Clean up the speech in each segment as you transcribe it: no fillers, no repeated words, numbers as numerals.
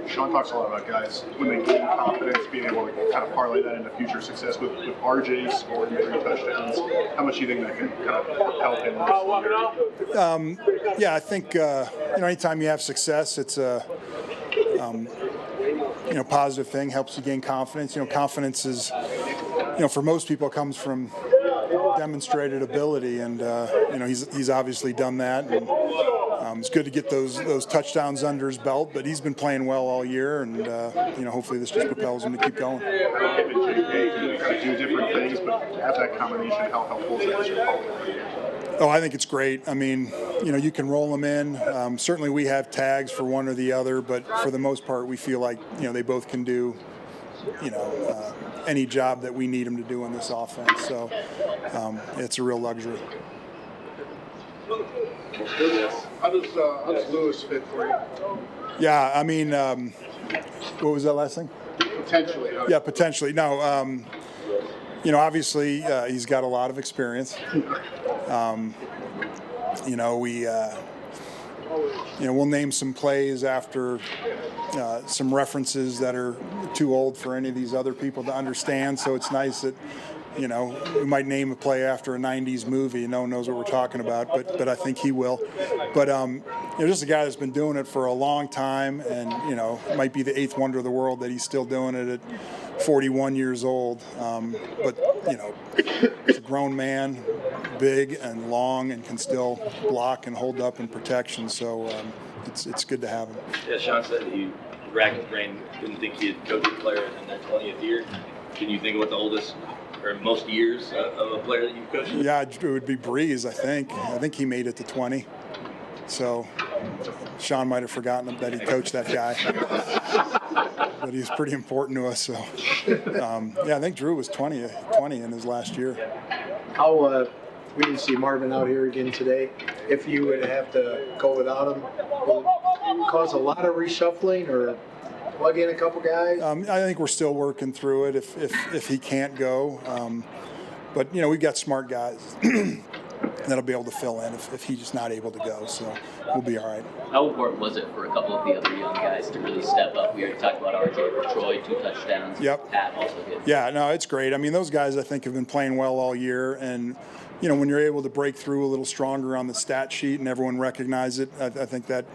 Sean talks a lot about guys when they gain confidence, being able to kind of parlay that into future success. With RJ scoring 3 touchdowns, how much do you think that can kind of help him this year? Yeah, I think anytime you have success, it's a positive thing. Helps you gain confidence. Confidence is, for most people, comes from demonstrated ability, and he's obviously done that. And it's good to get those touchdowns under his belt, but he's been playing well all year, and hopefully this just propels him to keep going. Him and JK kind of do different things, but to have that combination, how helpful is that as you're calling? Oh, I think it's great. I mean, you can roll them in. Certainly we have tags for one or the other, but for the most part, we feel like, they both can do, any job that we need them to do in this offense. So it's a real luxury. How does Lewis fit for you? Yeah, I mean, what was that last thing? Potentially. Yeah, potentially. No, obviously he's got a lot of experience. We'll name some plays after some references that are too old for any of these other people to understand. So it's nice that, we might name a play after a 90s movie and no one knows what we're talking about, but I think he will. But, just a guy that's been doing it for a long time and, might be the 8th wonder of the world that he's still doing it at 41 years old. But he's a grown man, big and long, and can still block and hold up in protection. So it's good to have him. Yeah, Sean said that he racked his brain, didn't think he had coached a player in their 20th year. Can you think of what the oldest or most years of a player that you've coached? Yeah, it would be Breeze, I think. I think he made it to 20. So Sean might have forgotten that he coached that guy. But he was pretty important to us. So, I think Drew was 20 in his last year. We didn't see Marvin out here again today. If you would have to go without him, will it cause a lot of reshuffling or plug in a couple guys? I think we're still working through it if he can't go. But, we've got smart guys that'll be able to fill in if he's just not able to go. So we'll be all right. How important was it for a couple of the other young guys to really step up? We already talked about RJ for Troy, 2 touchdowns. Yep. Pat also did. Yeah, no, it's great. I mean, those guys I think have been playing well all year, and when you're able to break through a little stronger on the stat sheet and everyone recognizes it, I think that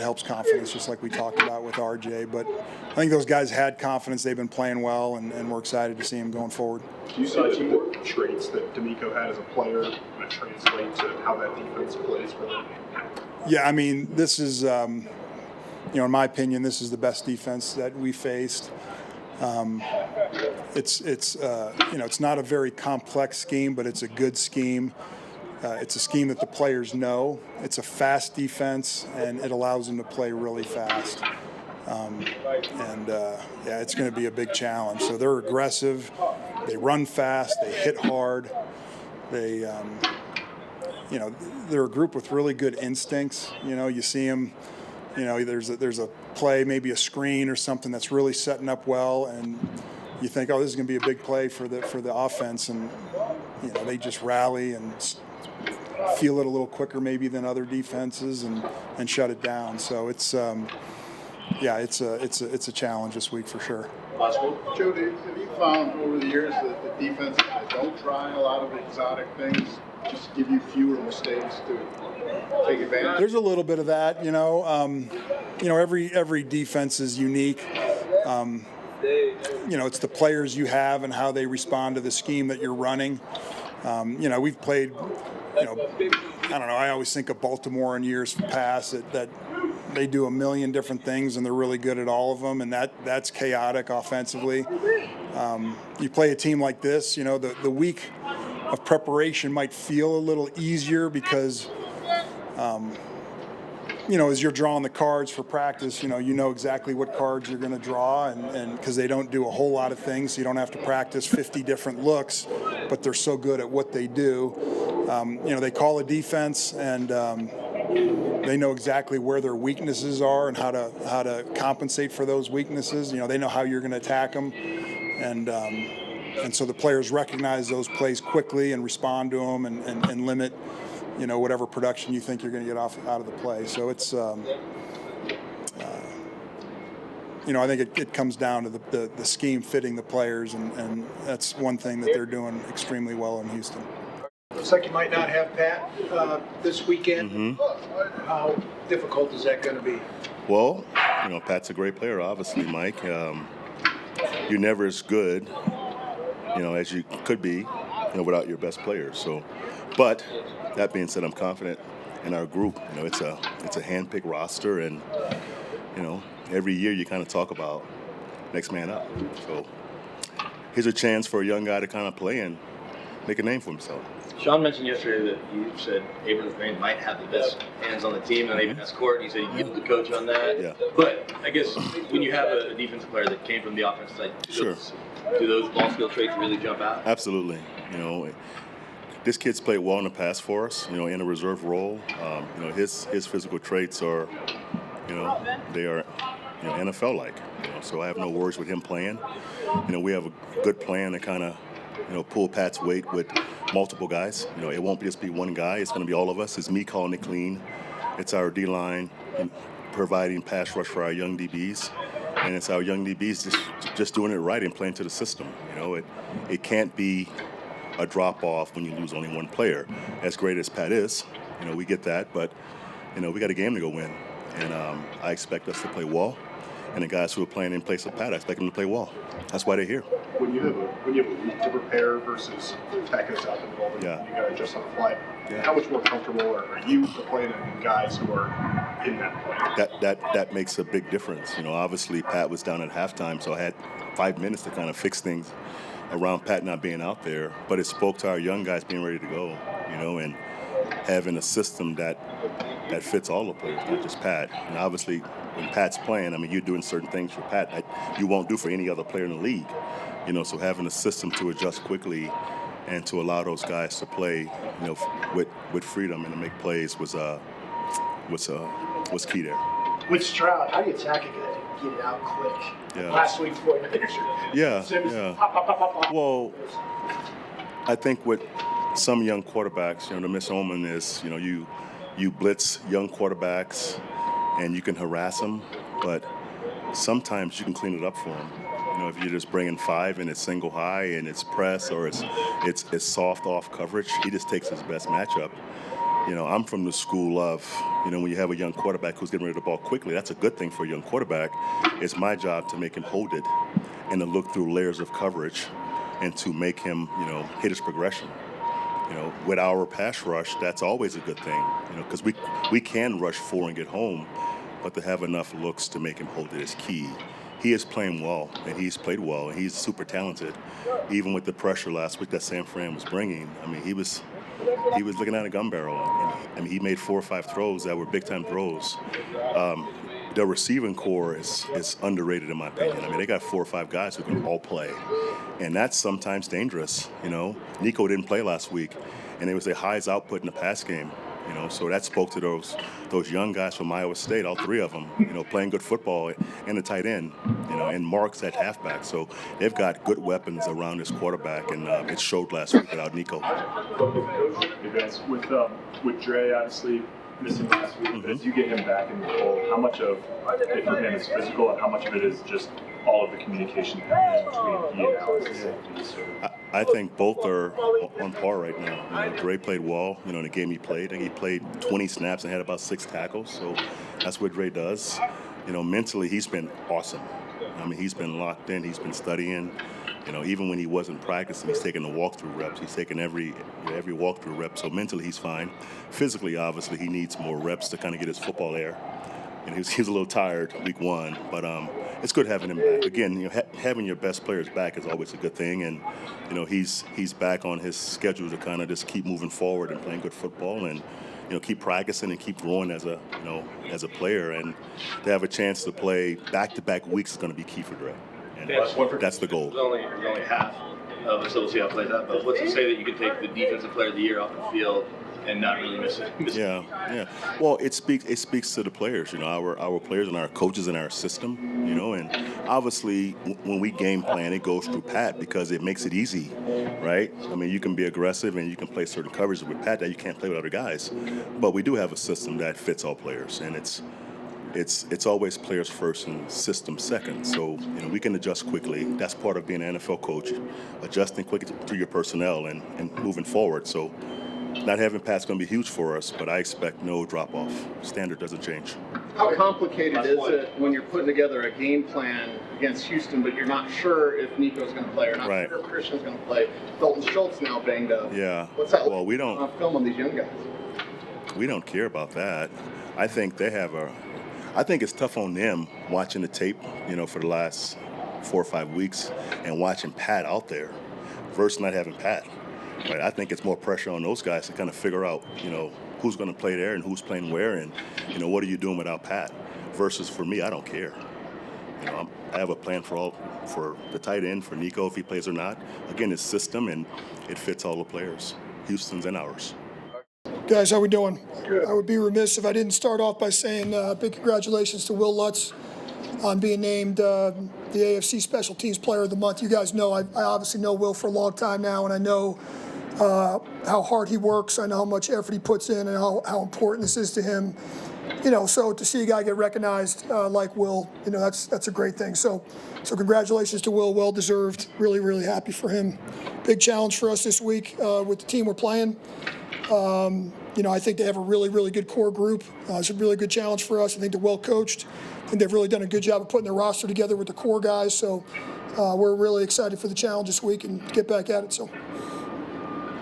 helps confidence, just like we talked about with RJ. But I think those guys had confidence. They've been playing well, and we're excited to see them going forward. Do you see the traits that D'Amico had as a player that translate to how that defense plays for them? Yeah, I mean, this is, in my opinion, this is the best defense that we faced. It's not a very complex scheme, but it's a good scheme. It's a scheme that the players know. It's a fast defense, and it allows them to play really fast. It's going to be a big challenge. So they're aggressive. They run fast. They hit hard. They're a group with really good instincts. You see them. There's a play, maybe a screen or something that's really setting up well, and you think, oh, this is going to be a big play for the offense, and they just rally and feel it a little quicker maybe than other defenses and shut it down. So it's a challenge this week for sure. Joe, have you found over the years that the defenses that don't try a lot of exotic things just give you fewer mistakes to take advantage? There's a little bit of that, every defense is unique. It's the players you have and how they respond to the scheme that you're running. We've played, I don't know, I always think of Baltimore in years past that they do a million different things and they're really good at all of them, and that's chaotic offensively. You play a team like this, the week of preparation might feel a little easier because, as you're drawing the cards for practice, you know exactly what cards you're going to draw, and because they don't do a whole lot of things, so you don't have to practice 50 different looks, but they're so good at what they do. They call a defense, and they know exactly where their weaknesses are and how to compensate for those weaknesses. They know how you're going to attack them, and so the players recognize those plays quickly and respond to them and limit, whatever production you think you're going to get out of the play. So it's I think it comes down to the scheme fitting the players, and that's one thing that they're doing extremely well in Houston. Looks like you might not have Pat this weekend. Mm-hmm. How difficult is that going to be? Well, Pat's a great player, obviously, Mike. You're never as good, as you could be, without your best players. So, but that being said, I'm confident in our group. It's a hand-picked roster, and every year you kind of talk about next man up. So here's a chance for a young guy to kind of play and make a name for himself. Sean mentioned yesterday that you said Abrams Green might have the best hands on the team, and even best court. You said you give the coach on that. Yeah. But I guess when you have a defensive player that came from the offensive side, do those ball skill traits really jump out? Absolutely. This kid's played well in the past for us. In a reserve role. His physical traits are, they are, NFL-like. So I have no worries with him playing. We have a good plan to kind of, pull Pat's weight with multiple guys. It won't just be one guy. It's going to be all of us. It's me calling it clean. It's our D-line providing pass rush for our young DBs. And it's our young DBs just doing it right and playing to the system. It can't be a drop-off when you lose only one player. As great as Pat is, we get that. But, we got a game to go win. And I expect us to play well. And the guys who are playing in place of Pat, I expect them to play well. That's why they're here. When you have a week to prepare versus Tech is out involved, and you got to adjust on the fly. Yeah. How much more comfortable are you playing than guys who are in that play? That makes a big difference. Obviously Pat was down at halftime, so I had 5 minutes to kind of fix things around Pat not being out there. But it spoke to our young guys being ready to go, and having a system that fits all the players, not just Pat. And obviously, when Pat's playing, you're doing certain things for Pat that you won't do for any other player in the league. So having a system to adjust quickly and to allow those guys to play, with freedom and to make plays was key there. With Stroud, how do you attack a guy to get it out quick? Yeah. Last week, Yeah. Well, I think with some young quarterbacks, the misomen is, you blitz young quarterbacks and you can harass them, but sometimes you can clean it up for them. If you're just bringing 5 and it's single high and it's press or it's soft off coverage, he just takes his best matchup. I'm from the school of, when you have a young quarterback who's getting rid of the ball quickly, that's a good thing for a young quarterback. It's my job to make him hold it and to look through layers of coverage and to make him, hit his progression. With our pass rush, that's always a good thing, because we can rush 4 and get home, but to have enough looks to make him hold it is key. He is playing well, and he's played well, and he's super talented. Even with the pressure last week that San Fran was bringing, he was looking at a gun barrel. And he made 4 or 5 throws that were big-time throws. The receiving core is underrated in my opinion. They got 4 or 5 guys who can all play, and that's sometimes dangerous. Nico didn't play last week, and it was their highest output in the pass game. So that spoke to those young guys from Iowa State, all 3 of them, playing good football, and the tight end, and Marks at halfback. So they've got good weapons around this quarterback, and it showed last week without Nico. Vance, with Dre obviously missing last week, as you get him back in the fold, how much of it for him is physical, and how much of it is just all of the communication between he and Alex? I think both are on par right now. Dre played well, in the game he played. I think he played 20 snaps and had about 6 tackles, so that's what Dre does. Mentally he's been awesome. He's been locked in, he's been studying. Even when he wasn't practicing, he's taking the walkthrough reps. He's taking every walkthrough rep, so mentally he's fine. Physically, obviously, he needs more reps to kind of get his football there. He was a little tired week 1, but it's good having him back. Again, having your best players back is always a good thing, and he's back on his schedule to kind of just keep moving forward and playing good football, and keep practicing and keep growing as a player, and to have a chance to play back-to-back weeks is going to be key for Dre. And that's the goal. There's only half of it, so we'll see how it plays out. But what's to say that you can take the defensive player of the year off the field and not really miss it? Yeah. Well, it speaks to the players, our players and our coaches and our system, and obviously when we game plan, it goes through Pat because it makes it easy, right? You can be aggressive and you can play certain coverages with Pat that you can't play with other guys, but we do have a system that fits all players, and it's it's always players first and system second. So, we can adjust quickly. That's part of being an NFL coach, adjusting quickly to your personnel and moving forward. So not having Pat's going to be huge for us, but I expect no drop-off. Standard doesn't change. How complicated is it when you're putting together a game plan against Houston, but you're not sure if Nico's going to play or not sure if Christian's going to play? Dalton Schultz now banged up. Yeah. What's that well, we don't on film on these young guys? We don't care about that. I think I think it's tough on them watching the tape, for the last 4 or 5 weeks and watching Pat out there versus not having Pat. Right? I think it's more pressure on those guys to kind of figure out, who's going to play there and who's playing where and, what are you doing without Pat? Versus for me, I don't care. I have a plan for the tight end, for Nico, if he plays or not. Again, it's system and it fits all the players, Houston's and ours. Guys, how we doing? Good. I would be remiss if I didn't start off by saying big congratulations to Will Lutz on being named the AFC Special Teams Player of the Month. You guys know I obviously know Will for a long time now, and I know how hard he works. I know how much effort he puts in and how important this is to him. So to see a guy get recognized like Will, that's a great thing. So congratulations to Will, well deserved. Really, really happy for him. Big challenge for us this week with the team we're playing. I think they have a really, really good core group. It's a really good challenge for us. I think they're well coached. I think they've really done a good job of putting their roster together with the core guys. So we're really excited for the challenge this week and get back at it. So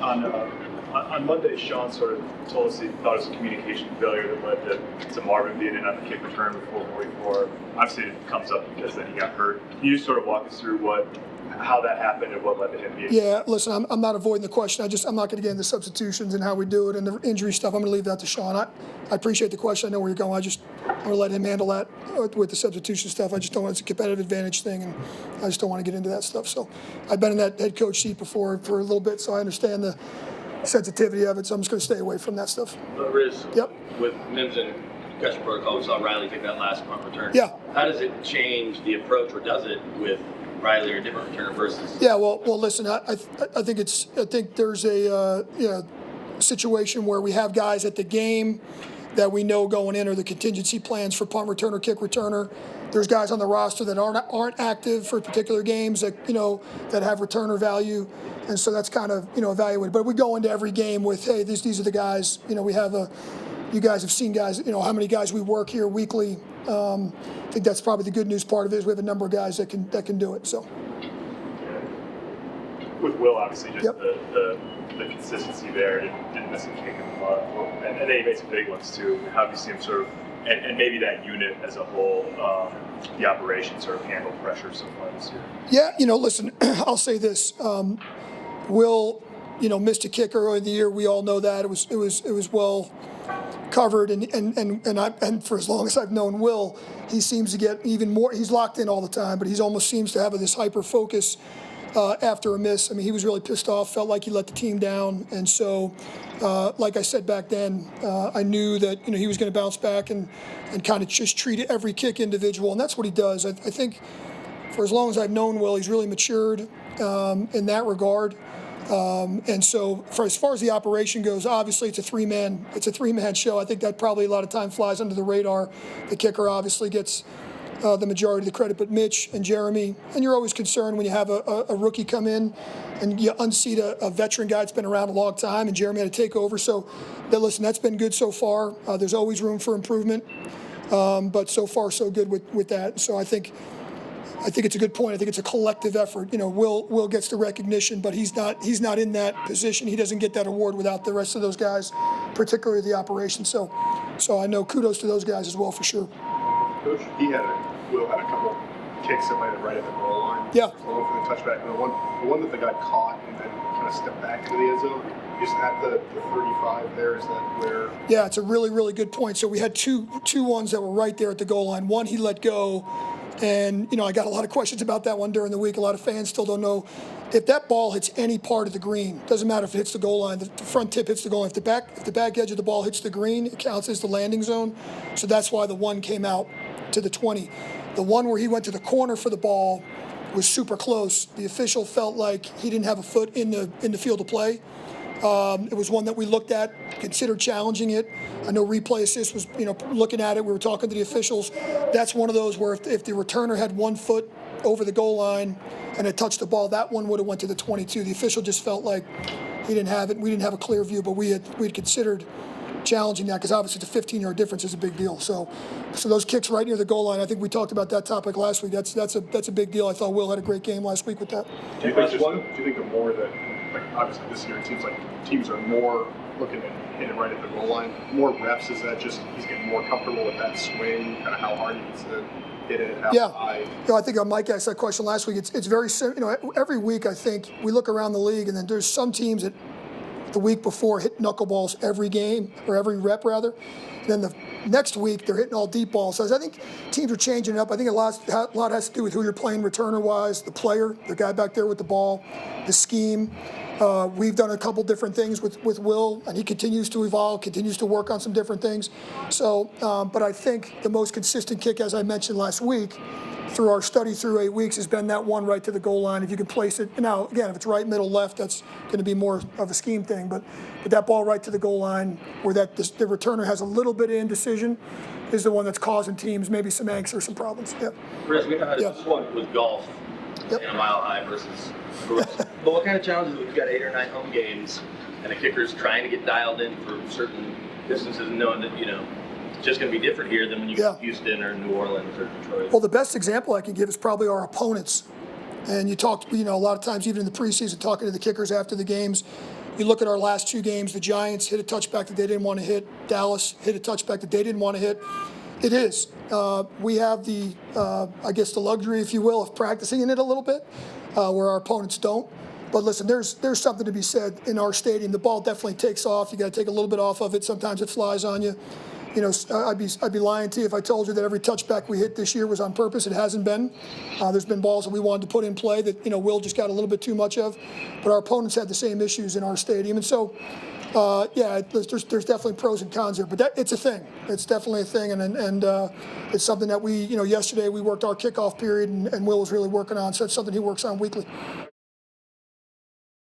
on Monday, Sean sort of told us he thought it was a communication failure that led to Marvin being in on the kick return before 44. Obviously, it comes up because then he got hurt. Can you just sort of walk us through how that happened and what led to him being? Yeah, listen, I'm not avoiding the question. I'm not going to get into substitutions and how we do it and the injury stuff. I'm going to leave that to Sean. I appreciate the question. I know where you're going. I'm going to let him handle that with the substitution stuff. I just don't want it's a competitive advantage thing, and I just don't want to get into that stuff. So I've been in that head coach seat before for a little bit, so I understand the sensitivity of it. So I'm just going to stay away from that stuff. Riz, yep. With Mims and concussion protocol, we saw Riley take that last punt return. Yeah. How does it change the approach, or does it, with Riley or a different returner versus? Yeah, well, listen, I think there's a situation where we have guys at the game that we know going in are the contingency plans for punt returner, kick returner. There's guys on the roster that aren't active for particular games that that have returner value, and so that's kind of evaluated. But we go into every game with, hey, these are the guys. We have you guys have seen guys. How many guys we work here weekly. I think that's probably the good news part of it is we have a number of guys that can do it. So with Will, obviously, just yep. the consistency there, didn't miss a kick in the mud, and then he made some big ones too. How have you seen him sort of, and maybe that unit as a whole, the operation sort of handle pressure so far this year? Yeah, listen, I'll say this: Will, missed a kick early in the year. We all know that it was well covered, and for as long as I've known Will, he seems to get even more. He's locked in all the time, but he almost seems to have this hyper focus after a miss. I mean, he was really pissed off, felt like he let the team down, and so, like I said back then, I knew that he was going to bounce back and kind of just treat every kick individual, and that's what he does. I think for as long as I've known Will, he's really matured in that regard. And so, as far as the operation goes, obviously it's a three-man show. I think that probably a lot of time flies under the radar. The kicker obviously gets the majority of the credit, but Mitch and Jeremy, and you're always concerned when you have a rookie come in and you unseat a veteran guy that's been around a long time, and Jeremy had to take over. So, listen, that's been good so far. There's always room for improvement, but so far so good with that. So I think it's a good point. I think it's a collective effort. Will gets the recognition, but he's not in that position. He doesn't get that award without the rest of those guys, particularly the operation. So I know kudos to those guys as well for sure. Coach, Will had a couple kicks that landed right at the goal line. Yeah. For the touchback, and the one that the guy caught and then kind of stepped back into the end zone. Just at the 35 there, is that where? Yeah, it's a really, really good point. So we had two ones that were right there at the goal line. One he let go. And, I got a lot of questions about that one during the week. A lot of fans still don't know if that ball hits any part of the green. Doesn't matter if it hits the goal line. The front tip hits the goal line. If the back edge of the ball hits the green, it counts as the landing zone. So that's why the one came out to the 20. The one where he went to the corner for the ball was super close. The official felt like he didn't have a foot in the field of play. It was one that we looked at, considered challenging it. I know Replay Assist was, looking at it. We were talking to the officials. That's one of those where if the returner had 1 foot over the goal line and it touched the ball, that one would have went to the 22. The official just felt like he didn't have it. We didn't have a clear view, but we had considered challenging that because obviously the 15-yard difference is a big deal. So those kicks right near the goal line, I think we talked about that topic last week. That's a big deal. I thought Will had a great game last week with that. Do you think the more that, like, obviously this year it seems like teams are more looking to hit it right at the goal line, more reps, is that just he's getting more comfortable with that swing, kind of how hard he needs to hit it, how high? I think Mike asked that question last week. It's very simple. Every week I think we look around the league and then there's some teams that the week before hit knuckleballs every game, or every rep rather. Then the next week they're hitting all deep balls. So I think teams are changing it up. I think a lot has to do with who you're playing returner-wise, the player, the guy back there with the ball, the scheme. We've done a couple different things with Will, and he continues to evolve, continues to work on some different things. So, but I think the most consistent kick, as I mentioned last week, through our study through 8 weeks, has been that one right to the goal line. If you can place it, now again, if it's right, middle, left, that's going to be more of a scheme thing. But that ball right to the goal line, where the returner has a little bit of indecision, is the one that's causing teams maybe some angst or some problems. Yeah. Chris, we know how to swung with golf in a mile high versus. But what kind of challenges if you've got 8 or 9 home games and a kicker's trying to get dialed in for certain distances, and knowing that it's just going to be different here than when you go to Houston or New Orleans or Detroit? Well, the best example I can give is probably our opponents. And you talk, a lot of times, even in the preseason, talking to the kickers after the games, you look at our last 2 games. The Giants hit a touchback that they didn't want to hit. Dallas hit a touchback that they didn't want to hit. It is. We have the, I guess, the luxury, if you will, of practicing in it a little bit, where our opponents don't. But listen, there's something to be said in our stadium. The ball definitely takes off. You got to take a little bit off of it. Sometimes it flies on you. I'd be lying to you if I told you that every touchback we hit this year was on purpose. It hasn't been. There's been balls that we wanted to put in play that Will just got a little bit too much of. But our opponents had the same issues in our stadium, and so there's definitely pros and cons there. But it's a thing. It's definitely a thing, and it's something that we yesterday we worked our kickoff period, and Will was really working on. So it's something he works on weekly.